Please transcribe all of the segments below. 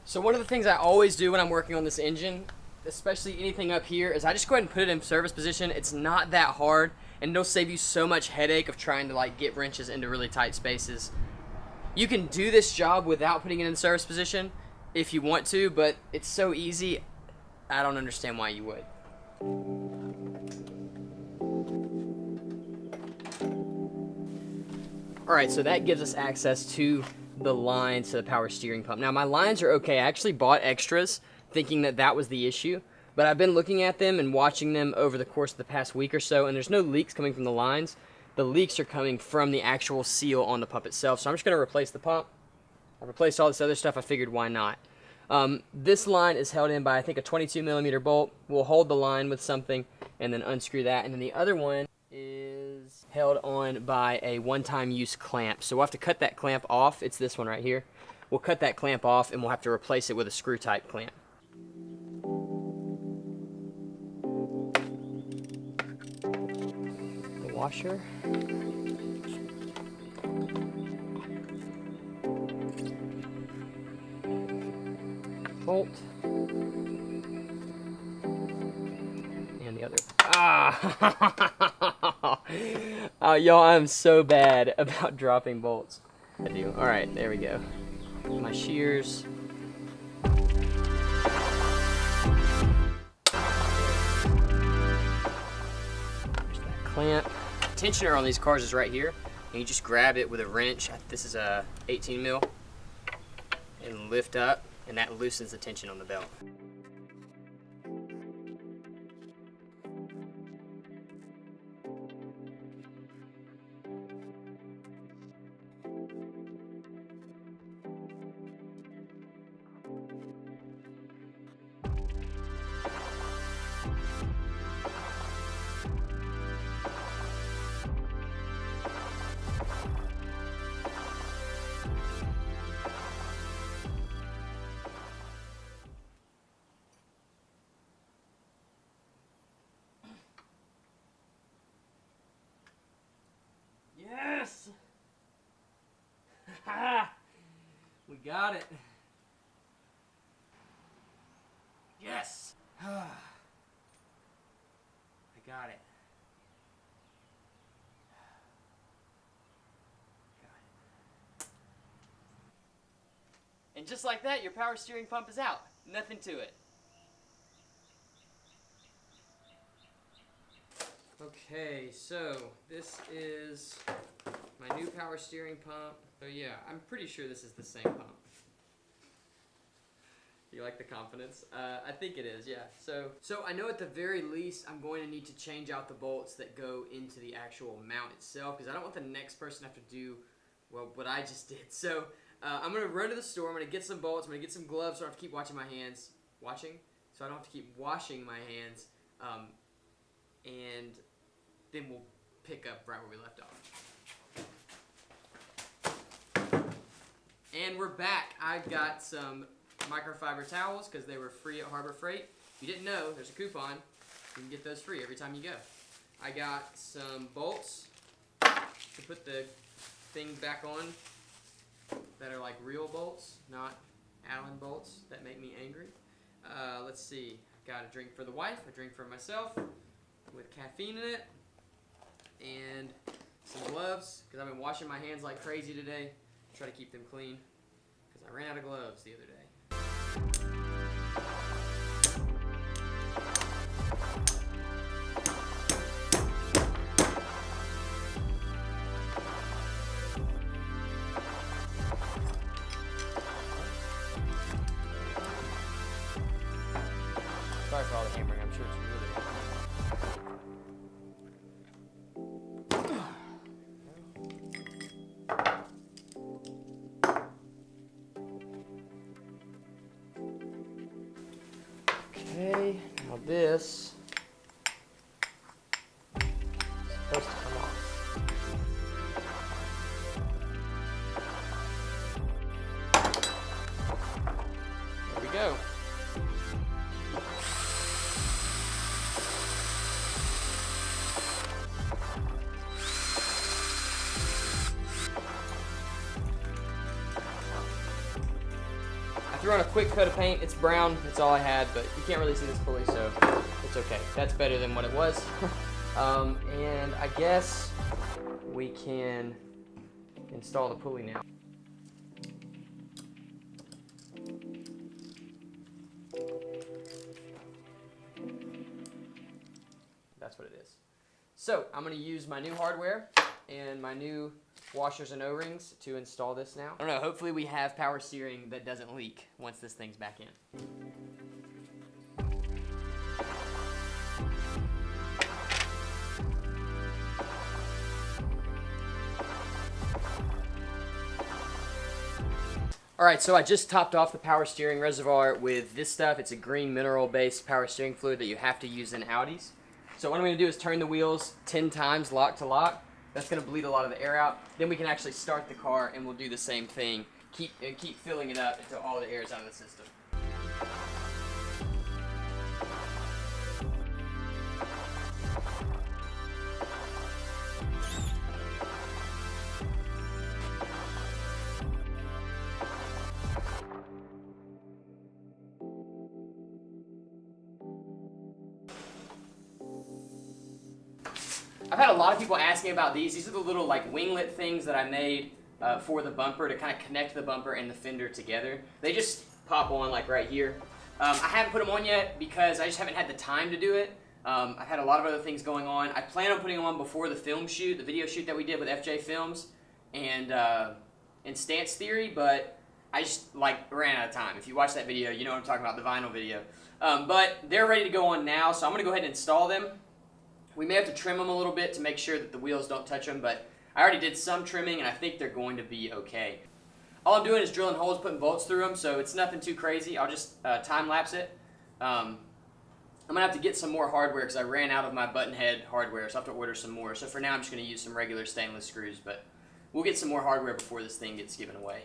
So one of the things I always do when I'm working on this engine, especially anything up here, is I just go ahead and put it in service position. It's not that hard, and it'll save you so much headache of trying to like get wrenches into really tight spaces. You can do this job without putting it in service position if you want to, but it's so easy, I don't understand why you would. Alright, so that gives us access to the lines to the power steering pump. Now my lines are okay. I actually bought extras thinking that that was the issue, but I've been looking at them and watching them over the course of the past week or so, and there's no leaks coming from the lines. The leaks are coming from the actual seal on the pump itself, so I'm just going to replace the pump. I replaced all this other stuff. I figured why not. This line is held in by I think a 22 millimeter bolt. We'll hold the line with something and then unscrew that, and then the other one is held on by a one-time use clamp. So we'll have to cut that clamp off. It's this one right here. We'll cut that clamp off and we'll have to replace it with a screw type clamp. The washer. Bolt. And the other. Y'all, I'm so bad about dropping bolts. I do. Alright, there we go. My shears. There's that clamp. Tensioner on these cars is right here. And you just grab it with a wrench. This is a 18 mil. And lift up. And that loosens the tension on the belt. Yes! We got it. Yes! I got it. And just like that, your power steering pump is out. Nothing to it. Okay, so this is my new power steering pump. So yeah, I'm pretty sure this is the same pump. You like the confidence? I think it is, yeah. So I know at the very least I'm going to need to change out the bolts that go into the actual mount itself, because I don't want the next person to have to do, well, what I just did. So I'm going to run to the store, I'm going to get some bolts, I'm going to get some gloves so I don't have to keep watching my hands. So I don't have to keep washing my hands. And then we'll pick up right where we left off. And we're back. I've got some microfiber towels because they were free at Harbor Freight. If you didn't know, there's a coupon. You can get those free every time you go. I got some bolts to put the thing back on that are like real bolts, not Allen bolts that make me angry. Let's see. Got a drink for the wife, a drink for myself with caffeine in it, and some gloves because I've been washing my hands like crazy today. Try to keep them clean because I ran out of gloves the other day. Sorry for all the hammering. I'm sure it's really okay, now this is supposed to come off. There we go. I threw on a quick coat of paint. It's brown. That's all I had, but you can't really see this fully, so it's okay. That's better than what it was. And I guess we can install the pulley now. That's what it is. So I'm going to use my new hardware and my new washers and O-rings to install this now. I don't know, hopefully we have power steering that doesn't leak once this thing's back in. Alright, so I just topped off the power steering reservoir with this stuff. It's a green mineral-based power steering fluid that you have to use in Audis. So what I'm going to do is turn the wheels 10 times lock to lock. That's going to bleed a lot of the air out. Then we can actually start the car and we'll do the same thing. Keep filling it up until all the air is out of the system. I've had a lot of people asking about these. These are the little like winglet things that I made for the bumper to kind of connect the bumper and the fender together. They just pop on like right here. I haven't put them on yet because I just haven't had the time to do it. I've had a lot of other things going on. I plan on putting them on before the film shoot, the video shoot that we did with FJ Films and Stance Theory, but I just like ran out of time. If you watch that video, you know what I'm talking about, the vinyl video. But they're ready to go on now, so I'm going to go ahead and install them. We may have to trim them a little bit to make sure that the wheels don't touch them, but I already did some trimming and I think they're going to be okay. All I'm doing is drilling holes, putting bolts through them, so it's nothing too crazy. I'll just time-lapse it. I'm going to have to get some more hardware because I ran out of my button head hardware, so I have to order some more. So for now, I'm just going to use some regular stainless screws, but we'll get some more hardware before this thing gets given away.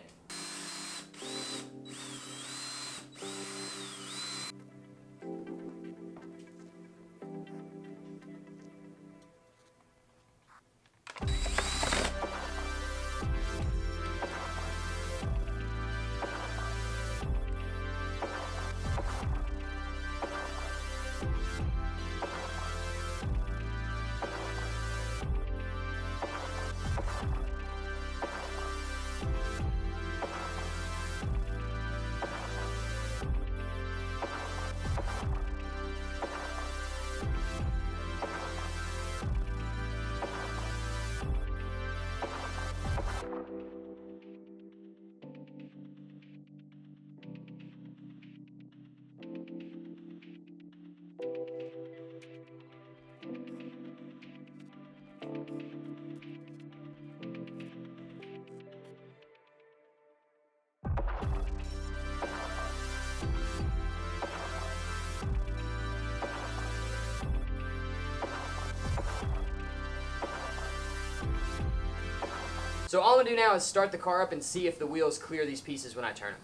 So all I'm going to do now is start the car up and see if the wheels clear these pieces when I turn them.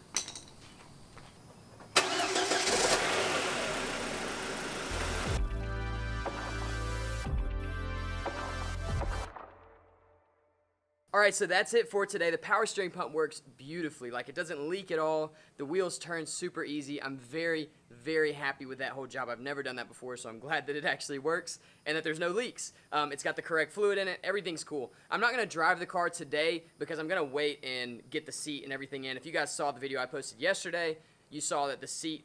Alright, so that's it for today. The power steering pump works beautifully. Like, it doesn't leak at all. The wheels turn super easy. I'm very, very happy with that whole job. I've never done that before, so I'm glad that it actually works and that there's no leaks. It's got the correct fluid in it. Everything's cool. I'm not going to drive the car today because I'm going to wait and get the seat and everything in. If you guys saw the video I posted yesterday, you saw that the seat...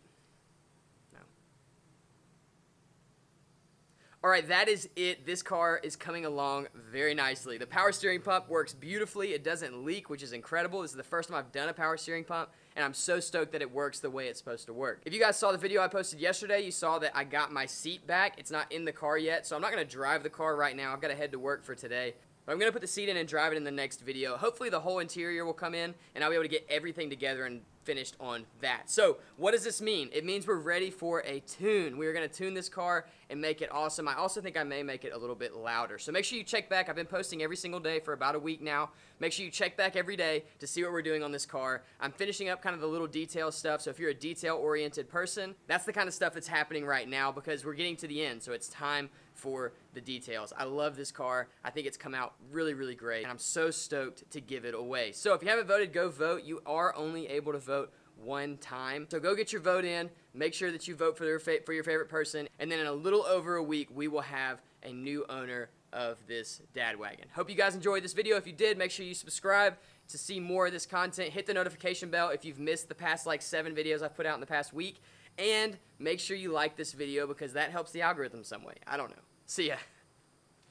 Alright, that is it. This car is coming along very nicely. The power steering pump works beautifully. It doesn't leak, which is incredible. This is the first time I've done a power steering pump, and I'm so stoked that it works the way it's supposed to work. If you guys saw the video I posted yesterday, you saw that I got my seat back. It's not in the car yet, so I'm not going to drive the car right now. I've got to head to work for today. But I'm going to put the seat in and drive it in the next video. Hopefully the whole interior will come in, and I'll be able to get everything together and finished on that. So what does this mean? It means we're ready for a tune. We're going to tune this car and make it awesome. I also think I may make it a little bit louder. So make sure you check back. I've been posting every single day for about a week now. Make sure you check back every day to see what we're doing on this car. I'm finishing up kind of the little detail stuff. So if you're a detail-oriented person, that's the kind of stuff that's happening right now because we're getting to the end. So it's time for the details. I love this car. I think it's come out really, really great, and I'm so stoked to give it away. So if you haven't voted, go vote. You are only able to vote one time. So go get your vote in. Make sure that you vote for your favorite person. And then in a little over a week, we will have a new owner of this Dadwagon. Hope you guys enjoyed this video. If you did, make sure you subscribe to see more of this content. Hit the notification bell if you've missed the past like 7 videos I've put out in the past week. And make sure you like this video because that helps the algorithm some way. I don't know. See ya.